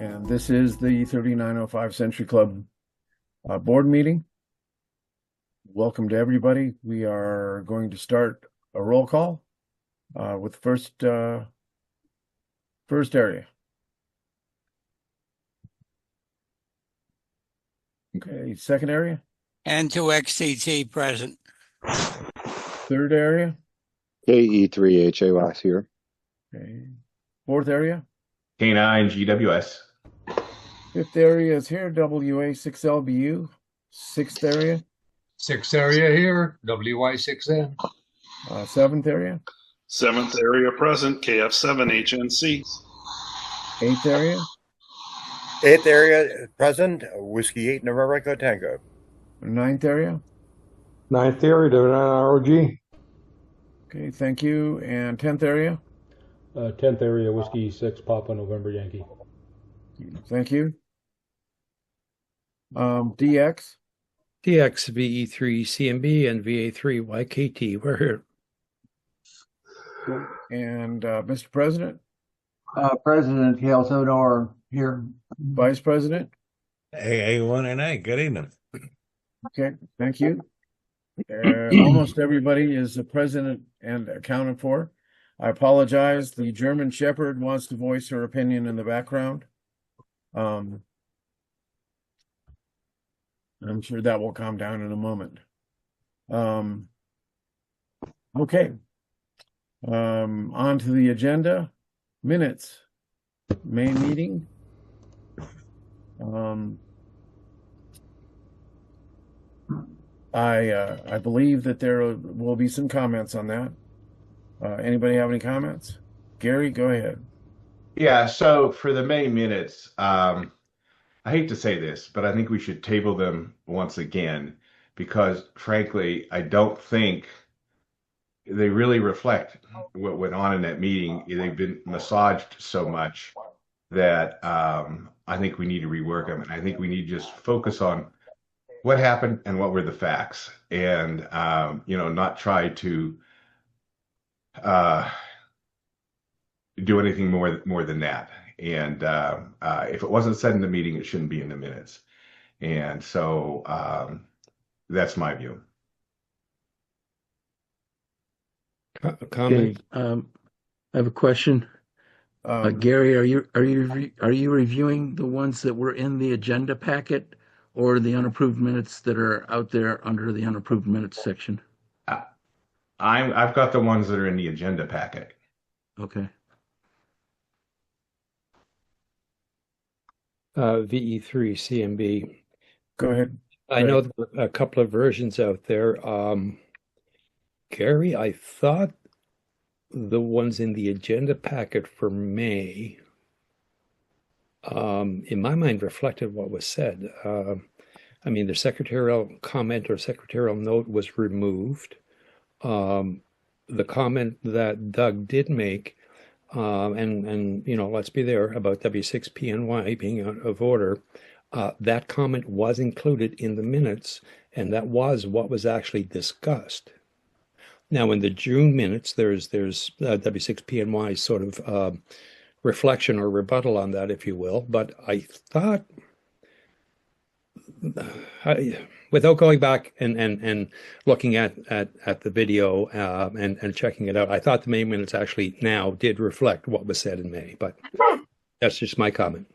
And this is the 3905 Century Club board meeting. Welcome to everybody. We are going to start a roll call with first area. Okay, second area. N2XTT present. Third area. KE3HAY here. Okay. Fourth area. K9GWS. Fifth area is here, WA6LBU. Sixth area. Sixth area here, WY6N. Seventh area. Seventh area present, KF7HNC. Eighth area. Eighth area present, Whiskey 8 November Echo Tango. Ninth area. Ninth area, WNROG. Okay, thank you. And 10th area. 10th area, Whiskey 6 Papa November Yankee. Thank you. DX. DX, VE3, CMB, and VA3, YKT. We're here. And Mr. President. President KL7R here. Vice President. A1NA. Good evening. Okay, thank you. Almost everybody is present and accounted for. I apologize. The German Shepherd wants to voice her opinion in the background. I'm sure that will calm down in a moment. Okay. On to the agenda. Minutes. May meeting. I believe that there will be some comments on that. Anybody have any comments? Gary, go ahead. Yeah, so for the May minutes, I hate to say this, but I think we should table them once again because, frankly, I don't think they really reflect what went on in that meeting. They've been massaged so much that I think we need to rework them. And I think we need to just focus on what happened and what were the facts and, not try to do anything more than that. And if it wasn't said in the meeting, it shouldn't be in the minutes. And so that's my view. Comment. I have a question. Gary, are you reviewing the ones that were in the agenda packet or the unapproved minutes that are out there under the unapproved minutes section? I've got the ones that are in the agenda packet. Okay. VE3 CMB. Go ahead. I know there are a couple of versions out there. Gary, I thought the ones in the agenda packet for May, in my mind, reflected what was said. The secretarial comment or secretarial note was removed. The comment that Doug did make, and let's be there about W6PNY being out of order, that comment was included in the minutes, and that was what was actually discussed. Now, in the June minutes, there's W6PNY sort of reflection or rebuttal on that, if you will. But I thought, without going back and looking at the video and checking it out, I thought the May minutes actually now did reflect what was said in May. But that's just my comment.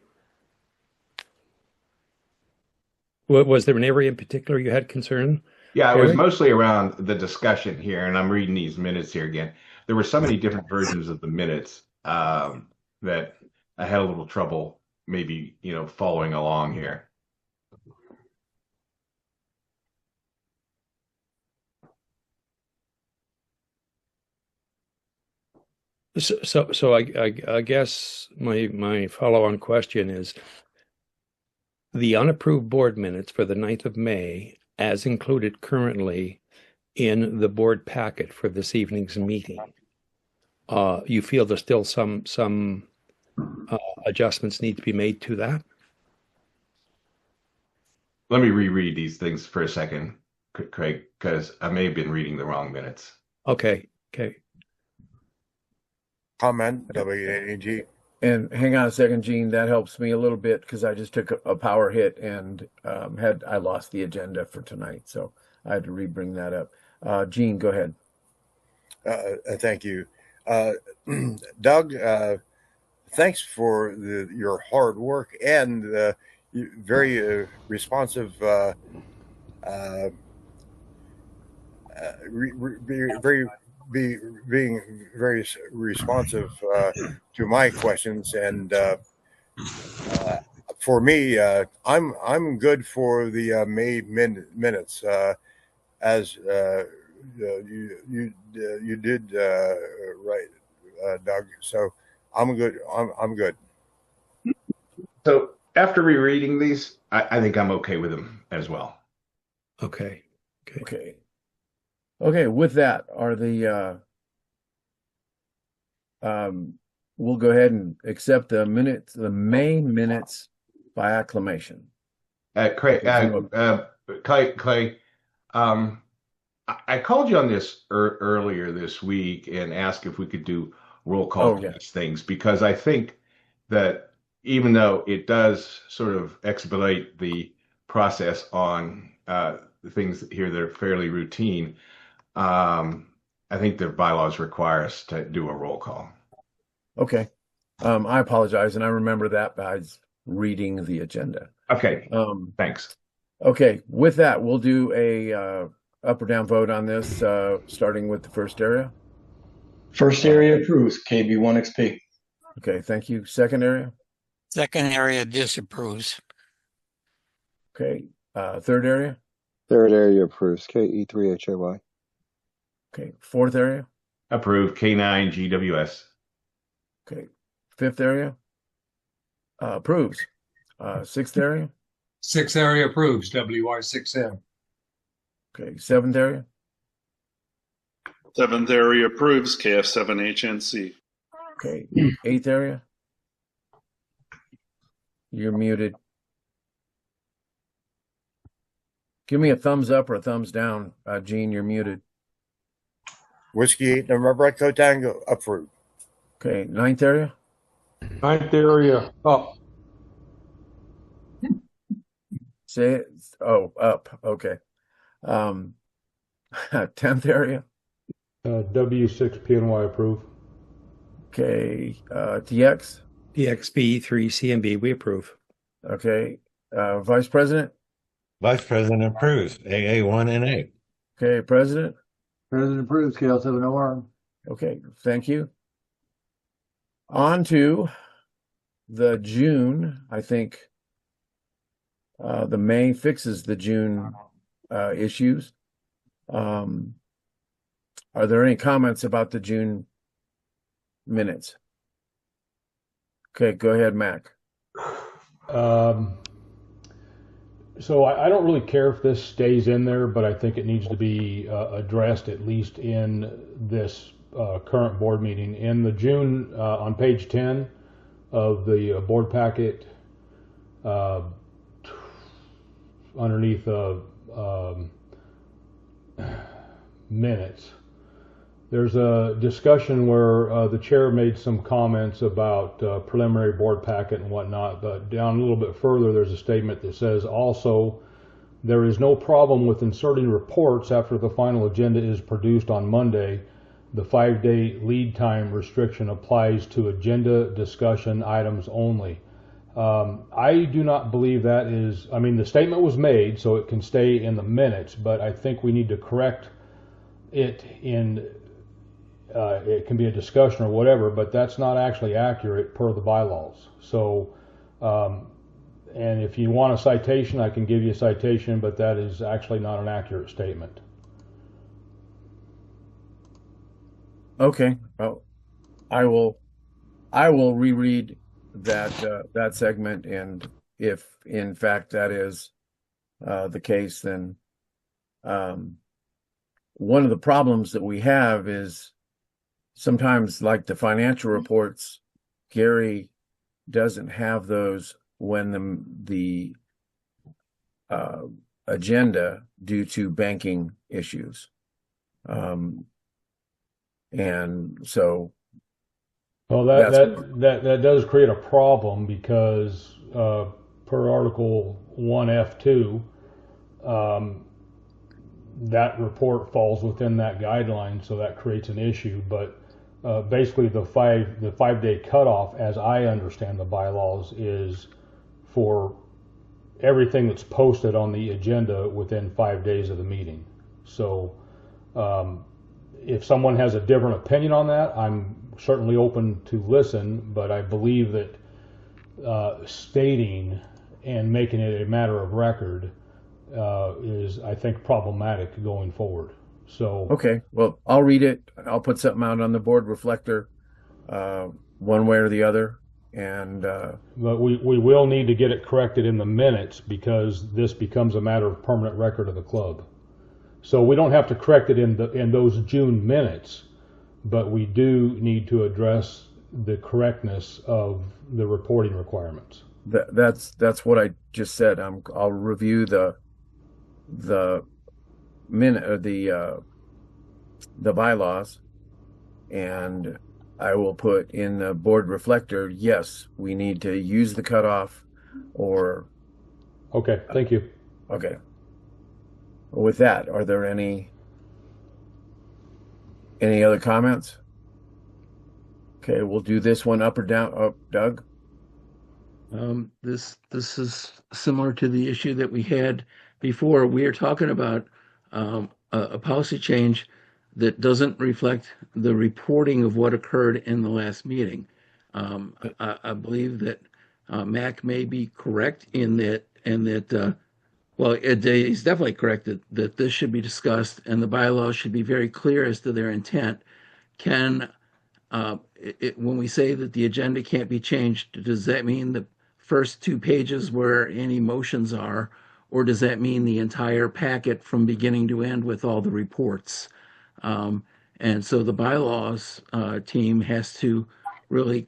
Was there an area in particular you had concern? Yeah, it was mostly around the discussion here, and I'm reading these minutes here again. There were so many different versions of the minutes that I had a little trouble maybe, following along here. So I guess my follow-on question is the unapproved board minutes for the 9th of May, as included currently in the board packet for this evening's meeting. You feel there's still some adjustments need to be made to that? Let me reread these things for a second, Craig, because I may have been reading the wrong minutes. Okay. Comment, WAG. And hang on a second, Gene, that helps me a little bit because I just took a power hit and I lost the agenda for tonight. So I had to re-bring that up. Gene, go ahead. Thank you. Doug, thanks for your hard work and very responsive, being very responsive to my questions. And for me, I'm good for the May minutes, as you did right, Doug. So I'm good. I'm good. So after rereading these, I think I'm okay with them as well. Okay. Okay. With that, are we'll go ahead and accept the May minutes by acclamation. Clay, I called you on this earlier this week and asked if we could do roll call on these things, because I think that even though it does sort of expedite the process on the things here that are fairly routine, I think the bylaws require us to do a roll call. Okay. I apologize, and I remember that by reading the agenda. Okay. Thanks. Okay. With that, we'll do a up or down vote on this, starting with the first area. First area approves, KB1XP. Okay, thank you. Second area? Second area disapproves. Okay. Third area? Third area approves, KE3HAY. Okay. Fourth area? Approved, K9GWS. Okay. Fifth area? Approves. Sixth area? Sixth area approves, WR6M. Okay. Seventh area? Seventh area approves, KF7HNC. Okay. Eighth area? You're muted. Give me a thumbs up or a thumbs down. Gene, you're muted. Whiskey 8 November Echo Tango approved. Okay. Ninth area? Ninth area up. Say it. Oh, up. Okay. 10th area? W6PNY approve. Okay. TX? DXB3CMB, we approve. Okay. Vice President? Vice President approves, AA1NA. Okay. President? President approves, KL7OR. Okay. Thank you. On to the June, I think. The May fixes the June issues. Are there any comments about the June minutes? Okay, go ahead, Mac. So I don't really care if this stays in there, but I think it needs to be addressed at least in this current board meeting. In the June, on page 10 of the board packet, underneath minutes, there's a discussion where the chair made some comments about preliminary board packet and whatnot, but down a little bit further there's a statement that says, also, there is no problem with inserting reports after the final agenda is produced on Monday. The 5-day lead time restriction applies to agenda discussion items only. I do not believe that is, I mean, the statement was made so it can stay in the minutes, but I think we need to correct it in, it can be a discussion or whatever, but that's not actually accurate per the bylaws. So, and if you want a citation, I can give you a citation, but that is actually not an accurate statement. Okay. Well, I will reread that segment, and if in fact that is the case, then one of the problems that we have is sometimes, like the financial reports, Gary doesn't have those when the agenda due to banking issues. And so Well, that does create a problem because per Article 1F2, that report falls within that guideline, so that creates an issue. But basically, the 5-day cutoff, as I understand the bylaws, is for everything that's posted on the agenda within 5 days of the meeting. So if someone has a different opinion on that, I'm certainly open to listen, but I believe that stating and making it a matter of record is, I think, problematic going forward. So okay, well, I'll read it. I'll put something out on the board reflector, one way or the other, and but we will need to get it corrected in the minutes because this becomes a matter of permanent record of the club. So we don't have to correct it in those June minutes, but we do need to address the correctness of the reporting requirements. That's what I just said. I'll review the minute the bylaws, and I will put in the board reflector, yes, we need to use the cutoff, or okay, thank you. Okay. With that, are there any other comments? Okay, we'll do this one up or down. Up, Doug. This is similar to the issue that we had before. We are talking about a policy change that doesn't reflect the reporting of what occurred in the last meeting. I believe that Mac may be correct in that. Well, he's definitely correct that this should be discussed and the bylaws should be very clear as to their intent. When we say that the agenda can't be changed, does that mean the first 2 pages where any motions are, or does that mean the entire packet from beginning to end with all the reports? And so the bylaws team has to really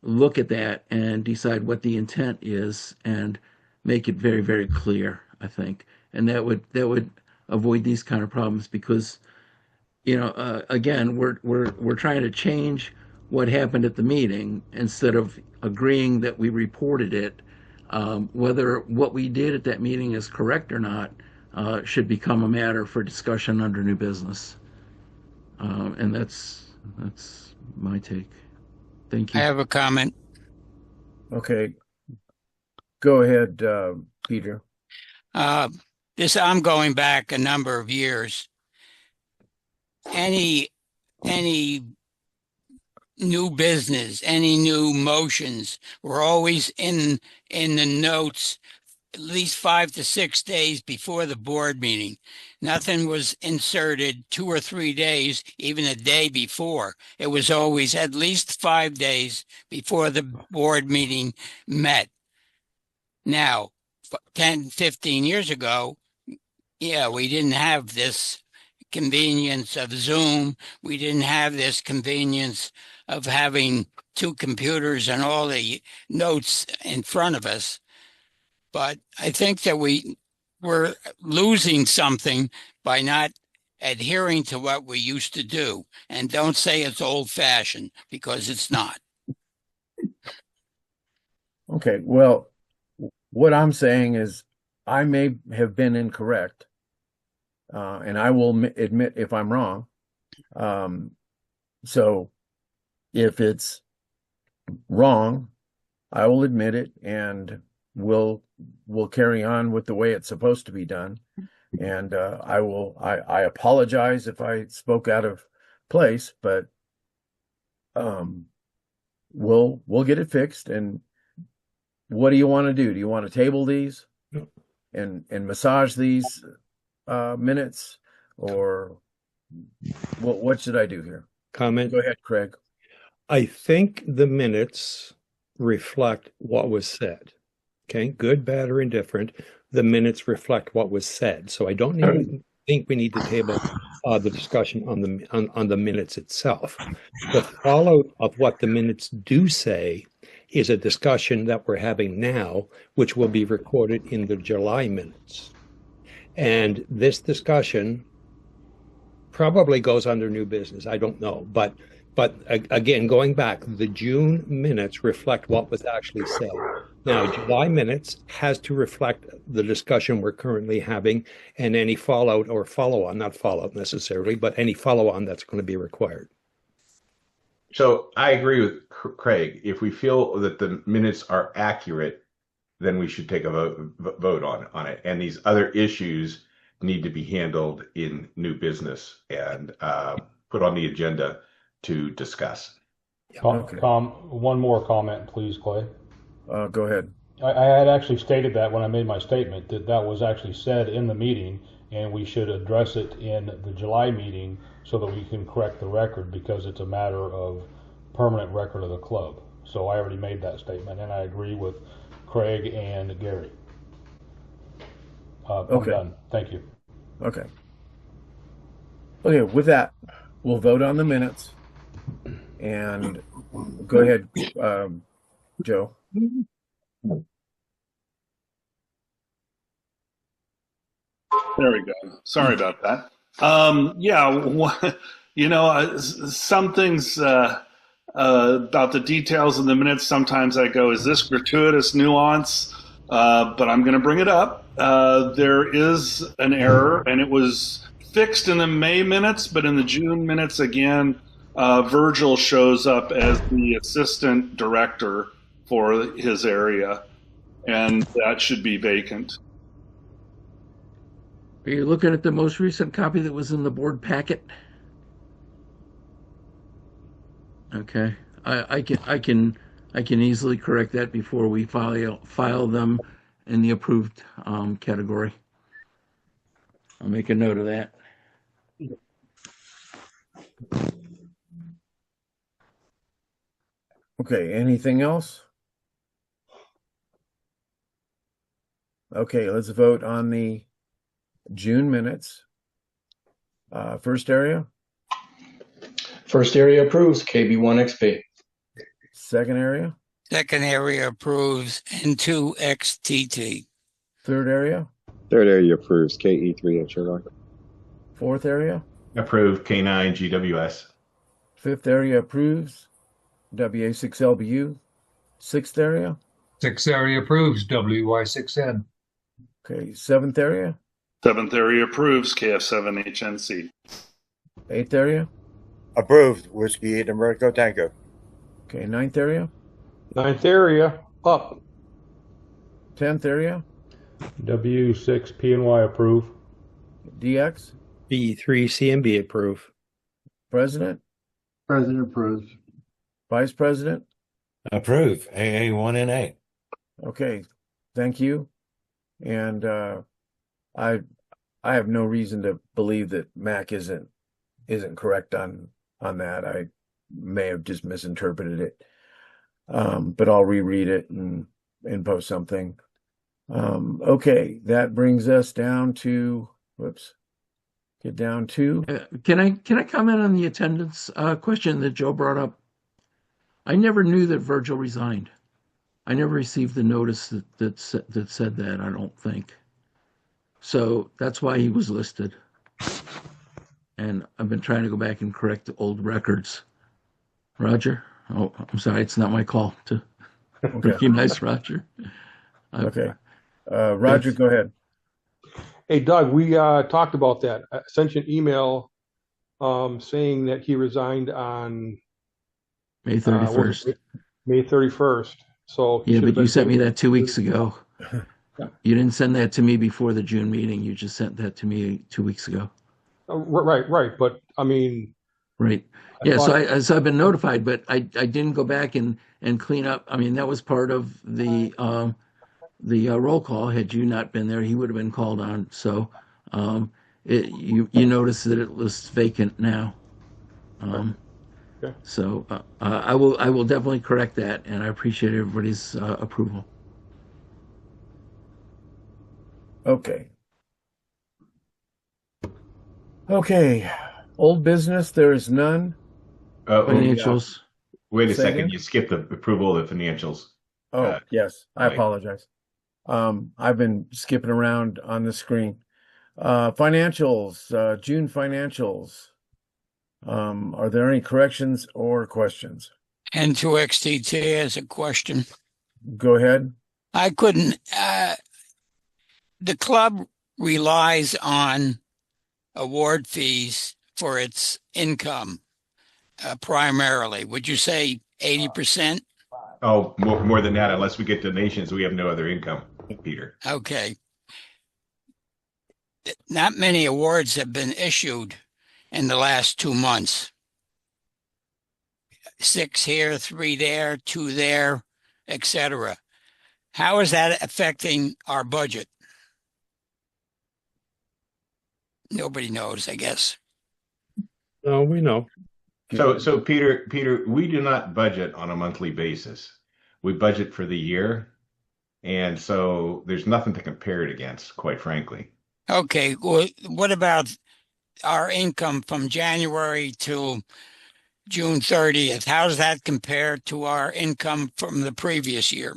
look at that and decide what the intent is and make it very, very clear, I think. And that would avoid these kind of problems because, again, we're trying to change what happened at the meeting instead of agreeing that we reported it. Whether what we did at that meeting is correct or not should become a matter for discussion under new business. And that's my take. Thank you. I have a comment. Okay. Go ahead, Peter. I'm going back a number of years. Any new business, any new motions were always in the notes at least 5 to 6 days before the board meeting. Nothing was inserted 2 or 3 days, even a day before. It was always at least 5 days before the board meeting met. Now, 10, 15 years ago, we didn't have this convenience of Zoom. We didn't have this convenience of having 2 computers and all the notes in front of us. But I think that we're losing something by not adhering to what we used to do. And don't say it's old-fashioned, because it's not. Okay, well, what I'm saying is I may have been incorrect, and I will admit if I'm wrong. So if it's wrong, I will admit it, and we'll carry on with the way it's supposed to be done. And I apologize if I spoke out of place, but we'll get it fixed. And what do you want to do? Do you want to table these and massage these minutes, or what should I do here? Comment. Go ahead, Craig. I think the minutes reflect what was said. Okay, good, bad, or indifferent. The minutes reflect what was said. So I don't think we need to table the discussion on the minutes itself. The fallout of what the minutes do say is a discussion that we're having now, which will be recorded in the July minutes. And this discussion probably goes under new business. I don't know, but But again, going back, the June minutes reflect what was actually said. Now, July minutes has to reflect the discussion we're currently having and any fallout or follow-on, not fallout necessarily, but any follow-on that's going to be required. So I agree with Craig. If we feel that the minutes are accurate, then we should take a vote on it. And these other issues need to be handled in new business and put on the agenda to discuss. One more comment, please, Clay. Go ahead. I had actually stated that when I made my statement, that was actually said in the meeting, and we should address it in the July meeting so that we can correct the record, because it's a matter of permanent record of the club. So I already made that statement, and I agree with Craig and Gary. I'm done. Thank you. Okay. Okay, with that, we'll vote on the minutes. And go ahead, Joe. There we go. Sorry about that. Some things about the details in the minutes, sometimes I go, is this gratuitous nuance? But I'm going to bring it up. There is an error, and it was fixed in the May minutes, but in the June minutes, again, Virgil shows up as the assistant director for his area, and that should be vacant. Are you looking at the most recent copy that was in the board packet? Okay, I can easily correct that before we file them in the approved category. I'll make a note of that. Okay, anything else? Okay, let's vote on the June minutes. First area? First area approves KB1XP. Second area? Second area approves N2XTT. Third area? Third area approves KE3HY. Fourth area? Approved K9GWS. Fifth area approves WA6LBU. Sixth area? Sixth area approves WY6N. Okay, seventh area? Seventh area approves KF7HNC. Eighth area? Approved. Whiskey 8 America Tango. Okay, ninth area? Ninth area, up. 10th area? W6PNY approve. DX? B3CMB approve. President? President approves. Vice President? Approve. AA1NA. Okay, thank you. And I have no reason to believe that Mac isn't correct on that. I may have just misinterpreted it. But I'll reread it and post something. Okay, that brings us down to Can I comment on the attendance question that Joe brought up? I never knew that Virgil resigned. I never received the notice that said that, I don't think. So that's why he was listed. And I've been trying to go back and correct the old records. Roger? Oh, I'm sorry, it's not my call to recognize Roger. Okay. Roger, go ahead. Hey, Doug, we talked about that. I sent you an email saying that he resigned on May 31st. May 31st. So yeah, but you sent me that 2 weeks ago. You didn't send that to me before the June meeting. You just sent that to me 2 weeks ago. Right. But I mean, right. Yeah. So I've been notified, but I didn't go back and clean up. I mean, that was part of the roll call. Had you not been there, he would have been called on. So you notice that it was vacant now. So I will definitely correct that, and I appreciate everybody's approval. Okay. Old business, there is none. Financials. Wait a second, you skipped the approval of the financials. Oh, yes, I apologize. I've been skipping around on the screen. Financials, June financials. Are there any corrections or questions? N2XTT has a question. Go ahead. I couldn't, the club relies on award fees for its income primarily. Would you say 80%? Oh, more than that, unless we get donations, we have no other income, Peter. Okay. Not many awards have been issued in the last 2 months. 6 here, 3 there, 2 there, etc. How is that affecting our budget? Nobody knows, I guess. No, we know. So Peter, we do not budget on a monthly basis. We budget for the year, and so there's nothing to compare it against, quite frankly. Okay, well, what about our income from January to June 30th? How does that compare to our income from the previous year?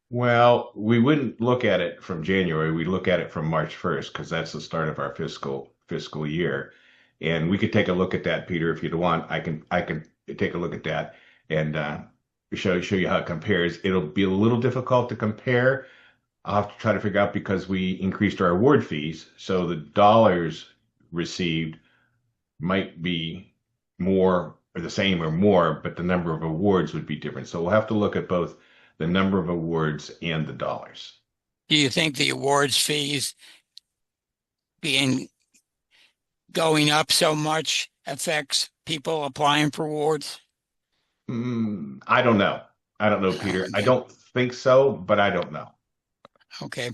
Well, we wouldn't look at it from January. We look at it from March 1st because that's the start of our fiscal year. And we could take a look at that, Peter, if you'd want. I can take a look at that and show you how it compares. It'll be a little difficult to compare. I'll have to try to figure out because we increased our award fees, so the dollars received might be more or the same or more, but the number of awards would be different. So we'll have to look at both the number of awards and the dollars. Do you think the awards fees going up so much affects people applying for awards? I don't know. I don't know, Peter. Okay. I don't think so, but I don't know. Okay.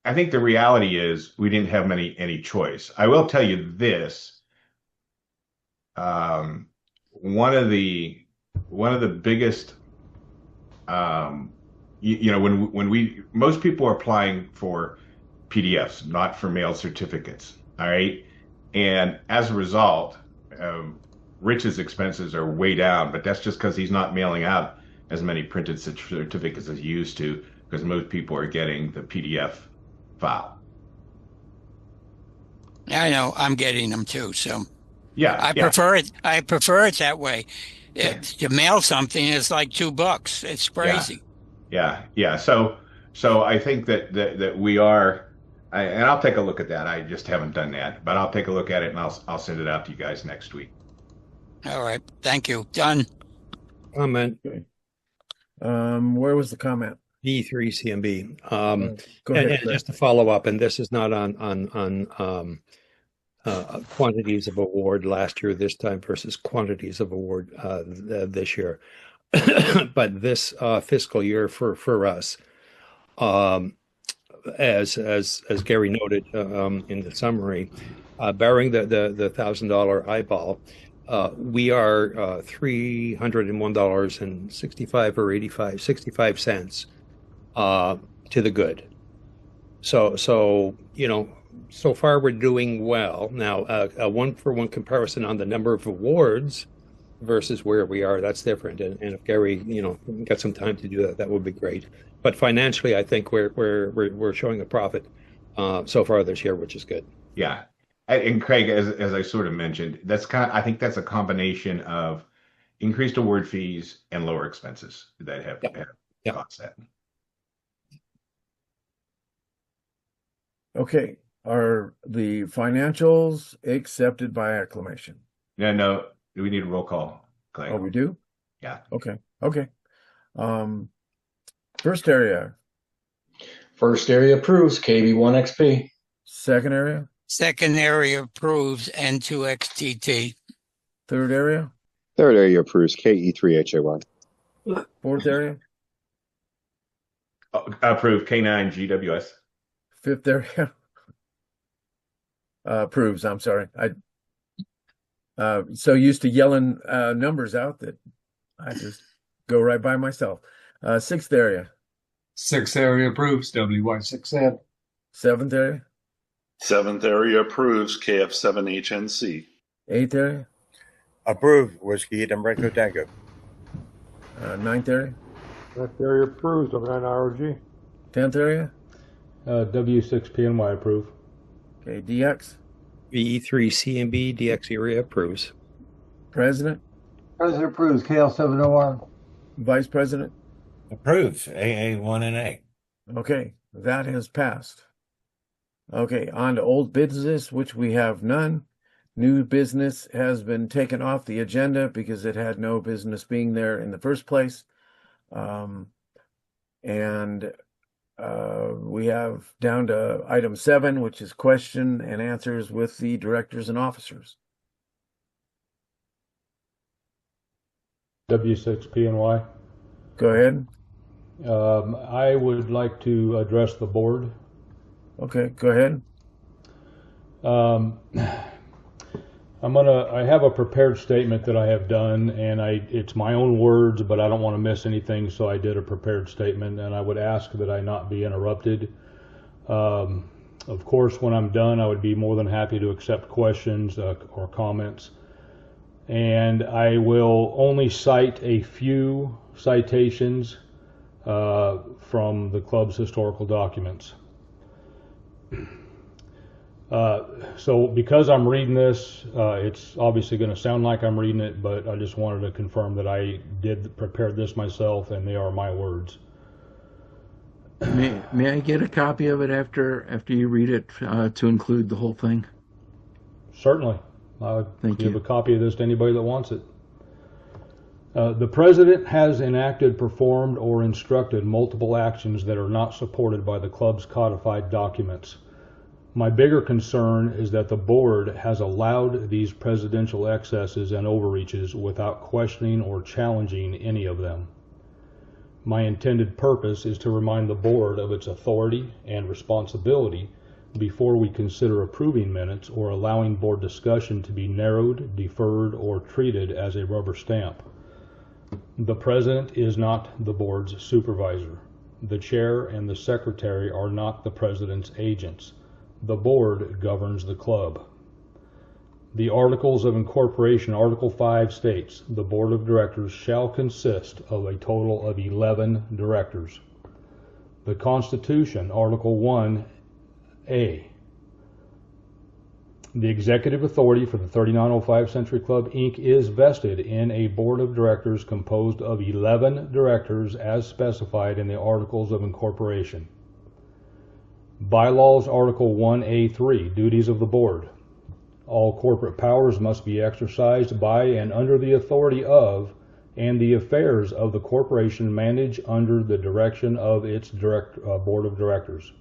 I think the reality is we didn't have any choice. I will tell you this. One of the biggest, when most people are applying for PDFs, not for mail certificates. All right. And as a result, Rich's expenses are way down, but that's just because he's not mailing out as many printed certificates as he used to, because most people are getting the PDF file. I know, I'm getting them too, so yeah, I prefer it that way. To mail something is like $2. It's crazy. Yeah. So I think that we are, and I'll take a look at that. I just haven't done that, but I'll take a look at it and I'll send it out to you guys next week. All right. Thank you. Done. Comment. Okay. Where was the comment? E3CMB. Go ahead, and just to follow up, and this is not on quantities of award last year, this time versus quantities of award this year, but this fiscal year for us, as Gary noted in the summary, barring the $1,000 eyeball, we are $301.65 to the good. So so far we're doing well. Now a one-for-one comparison on the number of awards versus where we are, that's different. And if Gary got some time to do that would be great. But financially, I think we're showing a profit so far this year, which is good. Yeah. And Craig, as I sort of mentioned, I think that's a combination of increased award fees and lower expenses that have caused that. Okay. Are the financials accepted by acclamation? No. Do we need a roll call, Clay? Oh, we do? Yeah. Okay. First area. First area approves KB1XP. Second area. Second area approves N2XTT. Third area. Third area approves KE3HAY. Fourth area. Approve K9GWS. Fifth area. Approves. I'm sorry. I so used to yelling numbers out that I just go right by myself. Sixth area. Sixth area approves WY6N. Seventh area. Seventh area approves KF7HNC. Eighth area. Approved Whiskey Bravo Tango. Ninth area. Ninth area approves W9ROG. 10th area. W6PNY approve. Okay, DX. VE3 CMB DX area approves. President, President approves. KL 701. Vice President. Approve AA 1 and 8. Okay, that has passed. Okay, on to old business, which we have none. New business has been taken off the agenda because it had no business being there in the first place. We have down to item 7, which is question and answers with the directors and officers. W6P&Y. Go ahead. I would like to address the board. Okay, go ahead. I have a prepared statement that I have done, and it's my own words, but I don't want to miss anything, so I did a prepared statement, and I would ask that I not be interrupted. Of course, when I'm done, I would be more than happy to accept questions or comments. And I will only cite a few citations from the club's historical documents. So because I'm reading this, it's obviously going to sound like I'm reading it, but I just wanted to confirm that I did prepare this myself and they are my words. May I get a copy of it after you read it to include the whole thing? Certainly. I'll Thank you. give a copy of this to anybody that wants it. The President has enacted, performed, or instructed multiple actions that are not supported by the club's codified documents. My bigger concern is that the board has allowed these presidential excesses and overreaches without questioning or challenging any of them. My intended purpose is to remind the board of its authority and responsibility before we consider approving minutes or allowing board discussion to be narrowed, deferred, or treated as a rubber stamp. The President is not the board's supervisor. The chair and the secretary are not the President's agents. The board governs the club. The Articles of Incorporation, Article 5 states, the board of directors shall consist of a total of 11 directors. The Constitution, Article 1A, the executive authority for the 3905 Century Club, Inc. is vested in a board of directors composed of 11 directors as specified in the Articles of Incorporation. Bylaws, Article 1A3, duties of the board. All corporate powers must be exercised by and under the authority of, and the affairs of the corporation managed under the direction of its board of directors.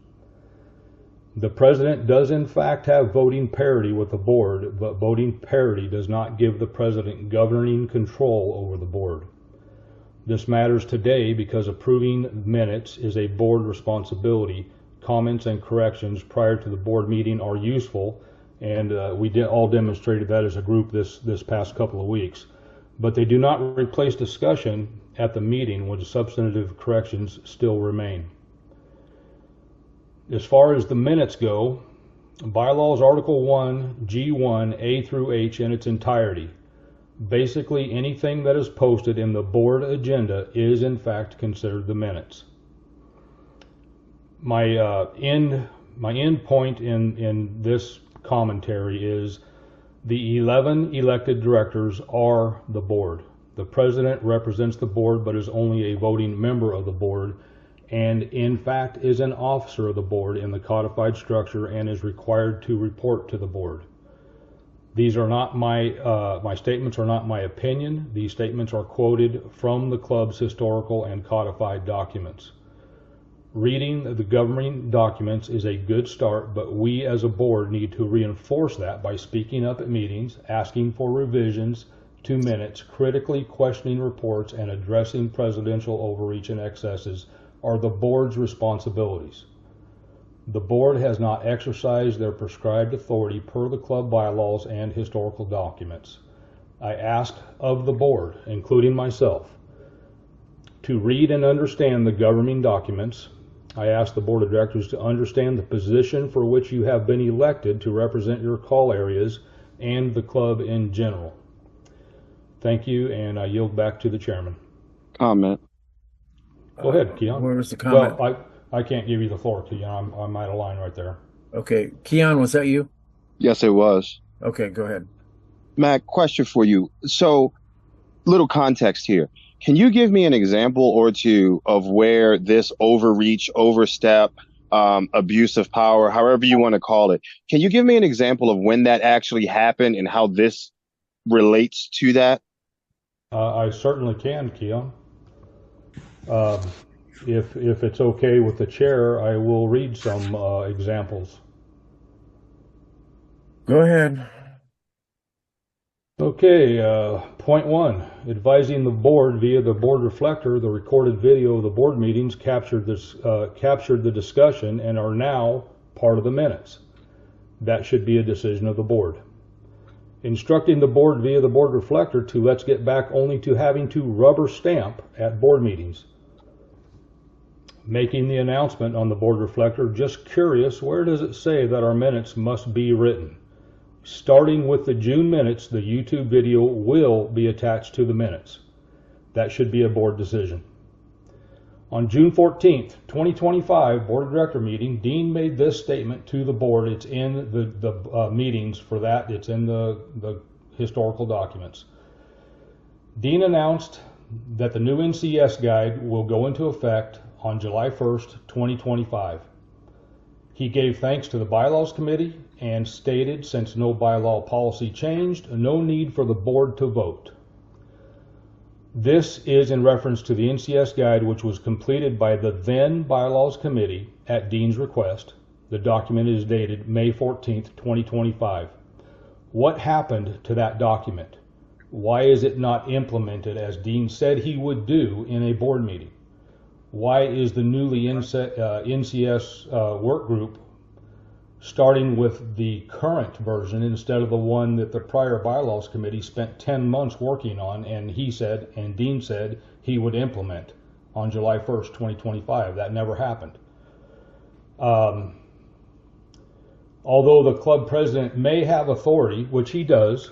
The President does in fact have voting parity with the board, but voting parity does not give the President governing control over the board. This matters today because approving minutes is a board responsibility. Comments and corrections prior to the board meeting are useful, and we all demonstrated that as a group this past couple of weeks. But they do not replace discussion at the meeting when substantive corrections still remain. As far as the minutes go, Bylaws Article 1, G1, A through H in its entirety. Basically anything that is posted in the board agenda is in fact considered the minutes. My end point in this commentary is the 11 elected directors are the board. The President represents the board but is only a voting member of the board, and in fact is an officer of the board in the codified structure and is required to report to the board. These are not my statements are not my opinion. These statements are quoted from the club's historical and codified documents. Reading the governing documents is a good start, but we as a board need to reinforce that by speaking up at meetings, asking for revisions to minutes, critically questioning reports, and addressing presidential overreach and excesses are the board's responsibilities. The board has not exercised their prescribed authority per the club bylaws and historical documents. I ask of the board, including myself, to read and understand the governing documents. I ask the board of directors to understand the position for which you have been elected to represent your call areas and the club in general. Thank you, and I yield back to the chairman. Comment. Go ahead, Keon. Where was the comment? Well, I can't give you the floor, Keon. I'm out of line right there. Okay, Keon, was that you? Yes, it was. Okay, go ahead. Mac, question for you. So, little context here. Can you give me an example or two of where this overreach, overstep, abuse of power, however you want to call it, can you give me an example of when that actually happened and how this relates to that? I certainly can, Keon. If it's okay with the chair, I will read some examples. Go ahead. Okay, point 1, advising the board via the board reflector, the recorded video of the board meetings captured the discussion and are now part of the minutes. That should be a decision of the board. Instructing the board via the board reflector to let's get back only to having to rubber stamp at board meetings. Making the announcement on the board reflector, just curious, where does it say that our minutes must be written? Starting with the June minutes, the YouTube video will be attached to the minutes. That should be a board decision. On June 14th, 2025, Board of Director meeting, Dean made this statement to the board. It's in the meetings for that. It's in the historical documents. Dean announced that the new NCS guide will go into effect on July 1st, 2025. He gave thanks to the Bylaws Committee and stated, since no bylaw policy changed, no need for the board to vote. This is in reference to the NCS guide, which was completed by the then Bylaws Committee at Dean's request. The document is dated May 14th, 2025. What happened to that document? Why is it not implemented as Dean said he would do in a board meeting? Why is the newly NCS work group starting with the current version instead of the one that the prior Bylaws Committee spent 10 months working on, and he said, and Dean said, he would implement on July 1st, 2025. That never happened. Although the club president may have authority, which he does,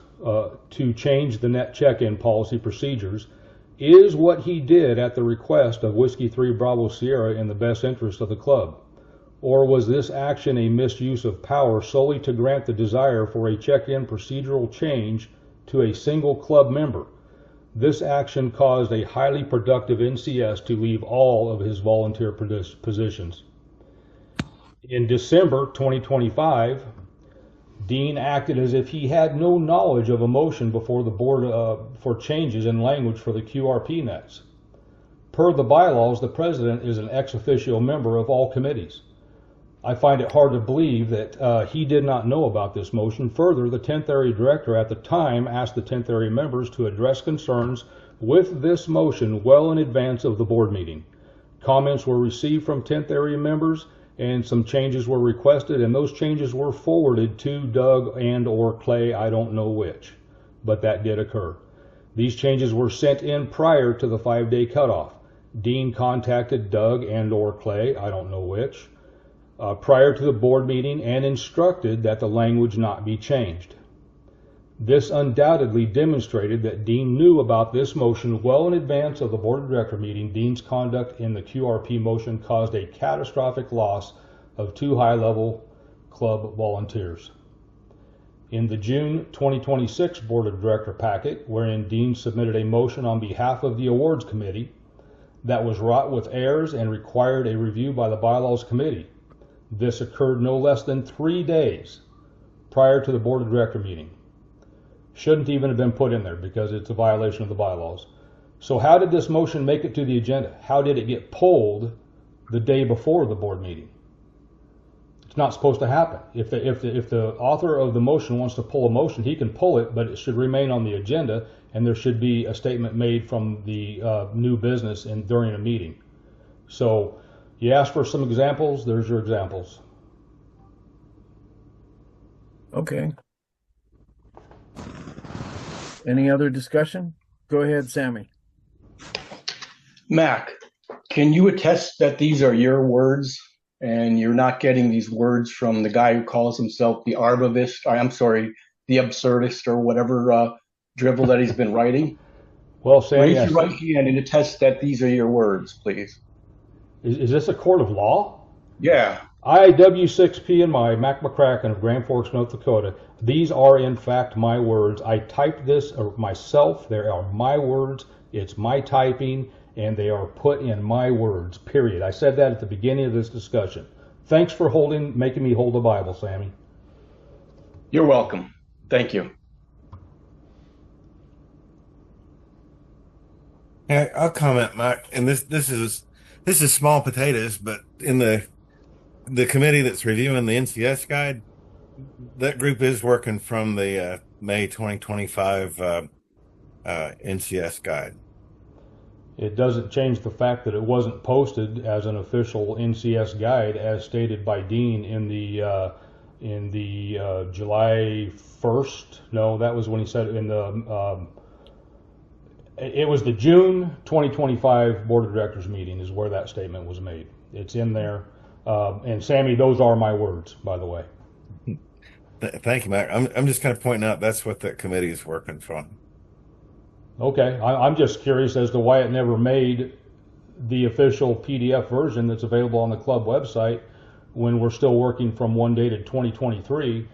to change the net check-in policy procedures, is what he did at the request of Whiskey 3 Bravo Sierra in the best interest of the club? Or was this action a misuse of power solely to grant the desire for a check-in procedural change to a single club member? This action caused a highly productive NCS to leave all of his volunteer positions. In December 2025, Dean acted as if he had no knowledge of a motion before the board for changes in language for the QRP nets. Per the bylaws, the president is an ex officio member of all committees. I find it hard to believe that he did not know about this motion. Further, the 10th area director at the time asked the 10th area members to address concerns with this motion well in advance of the board meeting. Comments were received from 10th area members and some changes were requested, and those changes were forwarded to Doug and or Clay, I don't know which, but that did occur. These changes were sent in prior to the 5-day cutoff. Dean contacted Doug and or Clay, I don't know which, prior to the board meeting and instructed that the language not be changed. This undoubtedly demonstrated that Dean knew about this motion well in advance of the board of director meeting. Dean's conduct in the QRP motion caused a catastrophic loss of 2 high-level club volunteers. In the June 2026 board of director packet, wherein Dean submitted a motion on behalf of the awards committee that was wrought with errors and required a review by the bylaws committee. This occurred no less than 3 days prior to the board of director meeting. Shouldn't even have been put in there because it's a violation of the bylaws. So how did this motion make it to the agenda? How did it get pulled the day before the board meeting? It's not supposed to happen. If the author of the motion wants to pull a motion, he can pull it, but it should remain on the agenda, and there should be a statement made from the new business during a meeting. So you asked for some examples, there's your examples. Okay. Any other discussion? Go ahead, Sammy. Mac, can you attest that these are your words and you're not getting these words from the guy who calls himself the arbivist, the absurdist or whatever dribble that he's been writing? Well, Sammy, raise your right hand and attest that these are your words, please. Is this a court of law? Yeah. I, W6P and Mac McCracken of Grand Forks, North Dakota. These are in fact my words. I typed this myself. They are my words. It's my typing, and they are put in my words, period. I said that at the beginning of this discussion. Thanks for making me hold the Bible, Sammy. You're welcome. Thank you. Yeah, I'll comment, Mike. And this is small potatoes, but in the committee that's reviewing the NCS guide, that group is working from the May 2025 NCS guide. It doesn't change the fact that it wasn't posted as an official NCS guide as stated by Dean in the July 1st. No, that was when he said in the it was the June 2025 Board of Directors meeting is where that statement was made. It's in there. And Sammy, those are my words, by the way. Thank you, Mac. I'm just kind of pointing out that's what that committee is working from. Okay, I'm just curious as to why it never made the official PDF version that's available on the club website when we're still working from one dated 2023.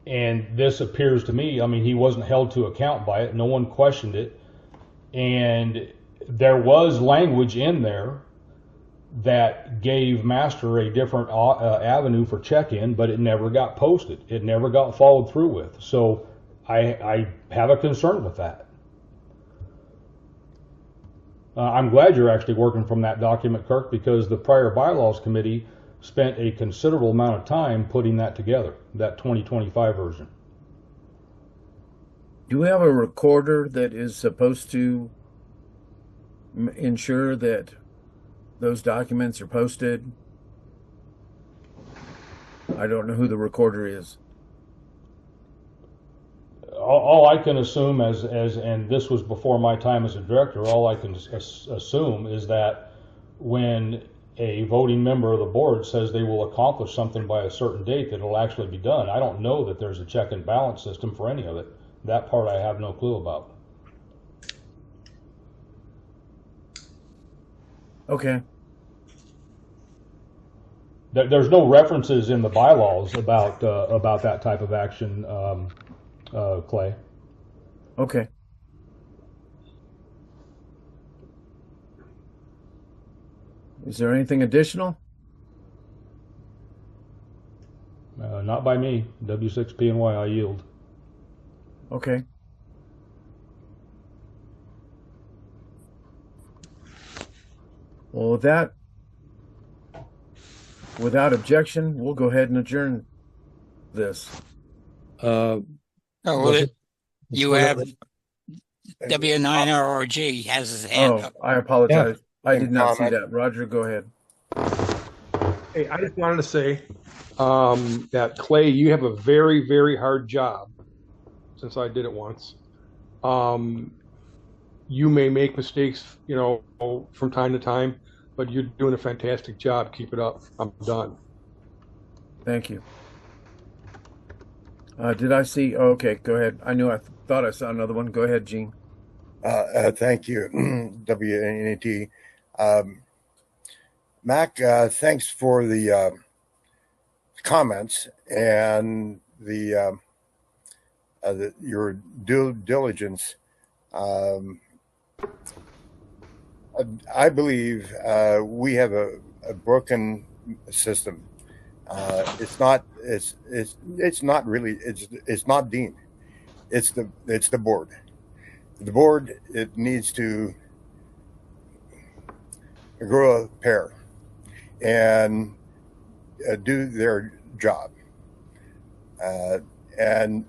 And this appears to me, I mean, he wasn't held to account by it. No one questioned it. And there was language in there that gave Master a different avenue for check-in, but it never got posted. It never got followed through with. So I have a concern with that. I'm glad you're actually working from that document, Kirk, because the prior bylaws committee spent a considerable amount of time putting that together, that 2025 version. Do we have a recorder that is supposed to ensure that those documents are posted? I don't know who the recorder is. All I can assume and this was before my time as a director, all I can assume is that when a voting member of the board says they will accomplish something by a certain date, that it'll actually be done. I don't know that there's a check and balance system for any of it. That part I have no clue about. Okay. There's no references in the bylaws about that type of action, Clay. Okay. Is there anything additional? Not by me. W6P&Y, I yield. Okay. Well, with that, without objection, we'll go ahead and adjourn this. You have W9RRG has his hand up. I apologize. Yeah. I did not see that. Roger, go ahead. Hey, I just wanted to say that, Clay, you have a very, very hard job, since I did it once. You may make mistakes, from time to time, but you're doing a fantastic job. Keep it up. I'm done. Thank you. Did I see? Oh, okay, go ahead. I thought I saw another one. Go ahead, Gene. Thank you, WNET. Mac, thanks for the comments and your due diligence. I believe we have a broken system. It's not Dean. It's the board. The board, it needs to grow a pair and do their job. And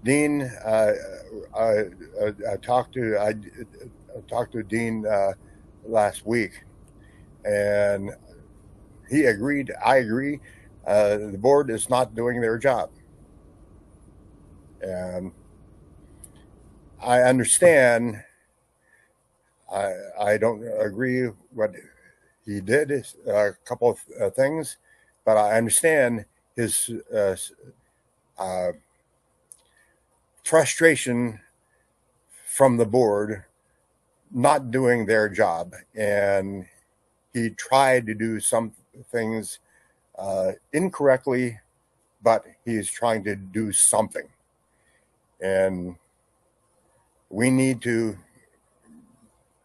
Dean, I talked to Dean last week, and he agreed. I agree. The board is not doing their job, and I understand. I don't agree what he did, a couple of things, but I understand his frustration from the board not doing their job, and he tried to do things incorrectly, but he's trying to do something. And we need to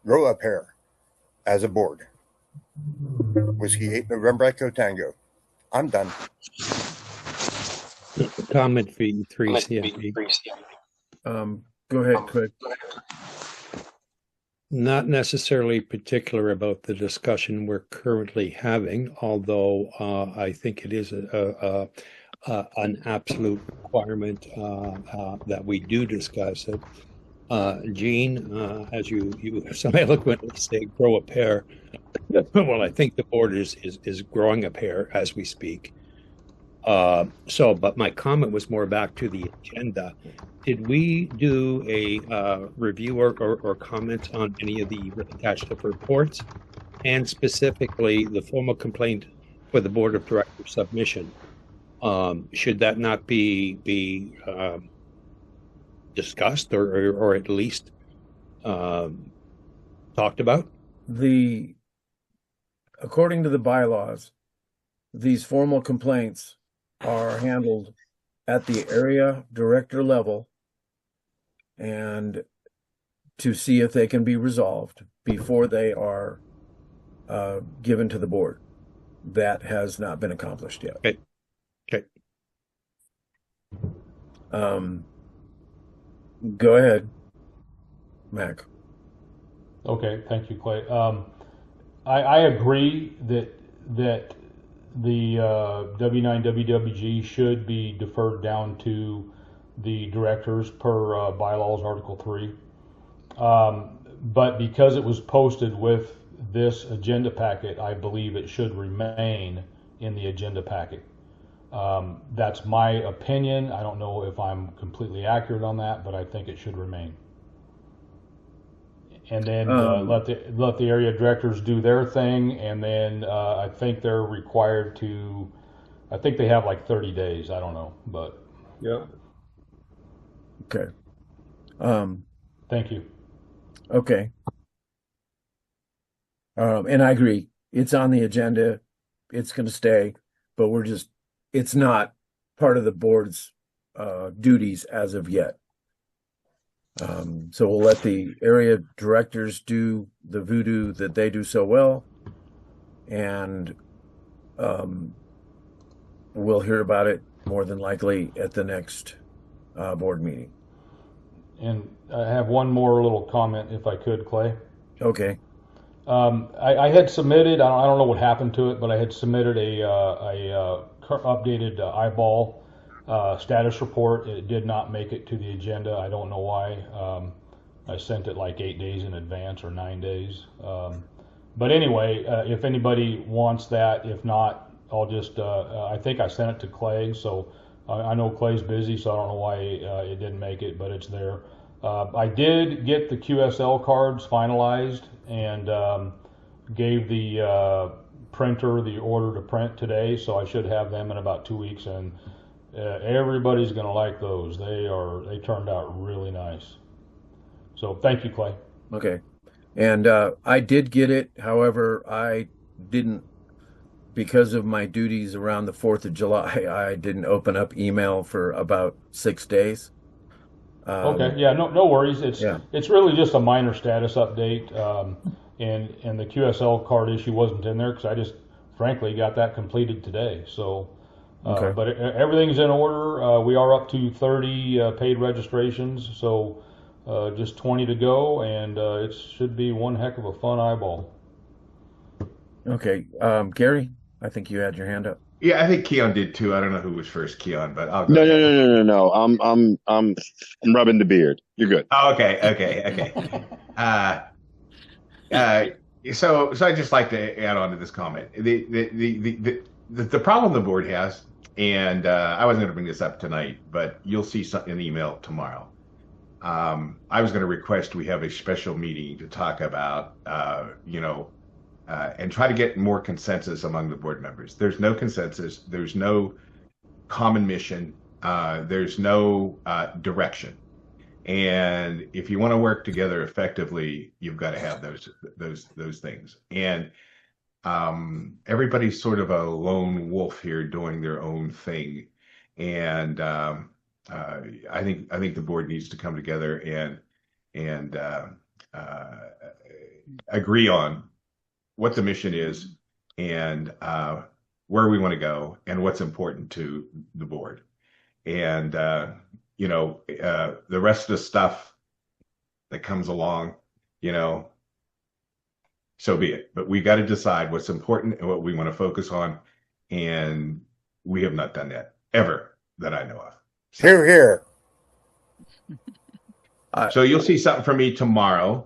grow a pair as a board. Whiskey 8 November Echo Tango. I'm done. Comment fee 3 CFP. Go ahead, Craig. Not necessarily particular about the discussion we're currently having, although I think it is an absolute requirement that we do discuss it. Gene, as you so eloquently say, grow a pair. Well, I think the board is growing a pair as we speak. But my comment was more back to the agenda. Did we do a review or comment on any of the attached reports, and specifically the formal complaint for the board of directors submission? Should that not be discussed or at least talked about? According to the bylaws, these formal complaints are handled at the area director level and to see if they can be resolved before they are given to the board. That has not been accomplished yet. Okay. Go ahead, Mac. Okay, thank you, Clay. I agree that the W9 WWG should be deferred down to the directors per bylaws Article 3. But because it was posted with this agenda packet, I believe it should remain in the agenda packet. That's my opinion. I don't know if I'm completely accurate on that, but I think it should remain. And then let the area directors do their thing, and then I think they're required to. I think they have like 30 days. I don't know, but yeah. Okay. Thank you. Okay. And I agree. It's on the agenda. It's going to stay, but it's not part of the board's duties as of yet. So we'll let the area directors do the voodoo that they do so well, and we'll hear about it more than likely at the next board meeting. And I have one more little comment, if I could, Clay. Okay. I had submitted. I don't know what happened to it, but I had submitted a updated eyeball status report. It did not make it to the agenda. I don't know why. I sent it like 8 days in advance or 9 days. But anyway, if anybody wants that, if not, I'll just, I think I sent it to Clay. So I know Clay's busy, so I don't know why it didn't make it, but it's there. I did get the QSL cards finalized and gave the printer the order to print today. So I should have them in about 2 weeks, and everybody's going to like those. They turned out really nice. So thank you, Clay. Okay. And I did get it. However, I didn't, because of my duties around the 4th of July, I didn't open up email for about 6 days. Okay. Yeah, no worries. It's really just a minor status update. And the QSL card issue wasn't in there because I just frankly got that completed today. So okay. But everything's in order. We are up to 30 paid registrations, so just 20 to go, and it should be one heck of a fun eyeball. Okay, Gary, I think you had your hand up. Yeah, I think Keon did too. I don't know who was first, Keon, but I'll go. No. I'm rubbing the beard. You're good. Oh, okay. So I'd just like to add on to this comment. The problem the board has, and I wasn't going to bring this up tonight, but you'll see an email tomorrow. I was going to request we have a special meeting to talk about, and try to get more consensus among the board members. There's no consensus. There's no common mission. There's no direction. And if you want to work together effectively, you've got to have those things. And everybody's sort of a lone wolf here doing their own thing. And I think the board needs to come together and agree on what the mission is and where we want to go and what's important to the board. And the rest of the stuff that comes along, so be it. But we got to decide what's important and what we want to focus on. And we have not done that ever that I know of. Hear, hear. So you'll see something from me tomorrow.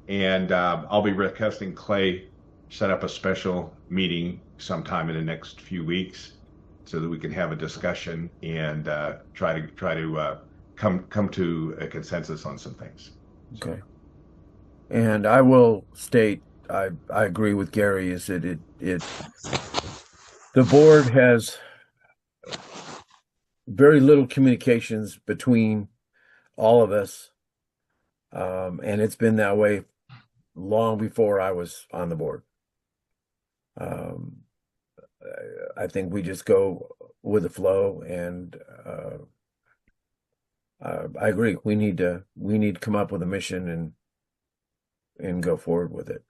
And I'll be requesting Clay set up a special meeting sometime in the next few weeks so that we can have a discussion and try to come to a consensus on some things. Okay. And I will state, I agree with Gary, is that the board has very little communications between all of us. And it's been that way long before I was on the board. I think we just go with the flow, and I agree. We need to come up with a mission and go forward with it.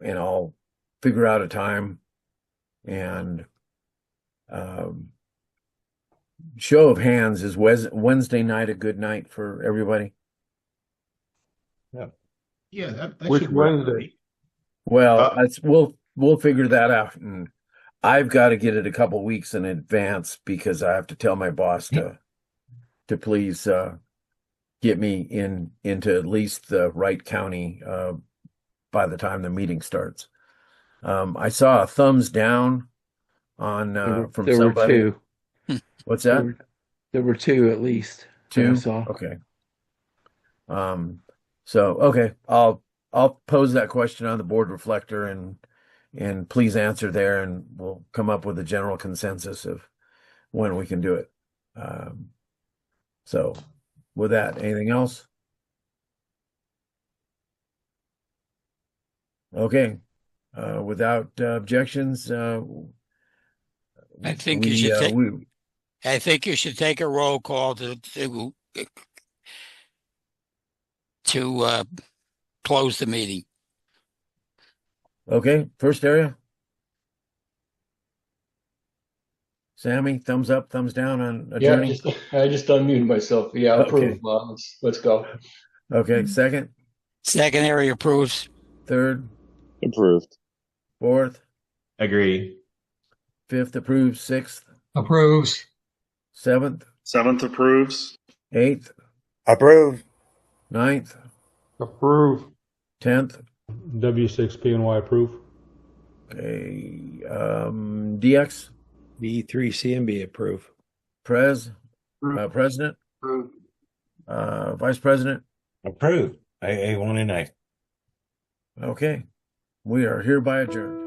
And I'll figure out a time. And show of hands, is Wednesday night a good night for everybody? Yeah, that Which should work. Wednesday? Well, we'll figure that out, and I've got to get it a couple weeks in advance because I have to tell my boss to please get me into at least the Wright County by the time the meeting starts. I saw a thumbs down on from there somebody. were two. What's that? There were two at least. that I Two? saw. Okay. So okay, I'll pose that question on the board reflector and please answer there, and we'll come up with a general consensus of when we can do it. So with that, anything else? Okay. Without objections, I think you should take a roll call to close the meeting. Okay, first area. Sammy, thumbs up, thumbs down on Yeah, adjourning? I just unmuted myself. Yeah, Okay. approve. Let's go. Okay, second, Second area approves. third, Approved. fourth, Agree. fifth approves, sixth, Approves. seventh, Seventh approves. eighth, Approve. ninth, Approve. 10th. W6P&Y approve. Okay, DX, B3CMB approve. President, Vice President. Approved. AA1 and A. Okay, we are hereby adjourned.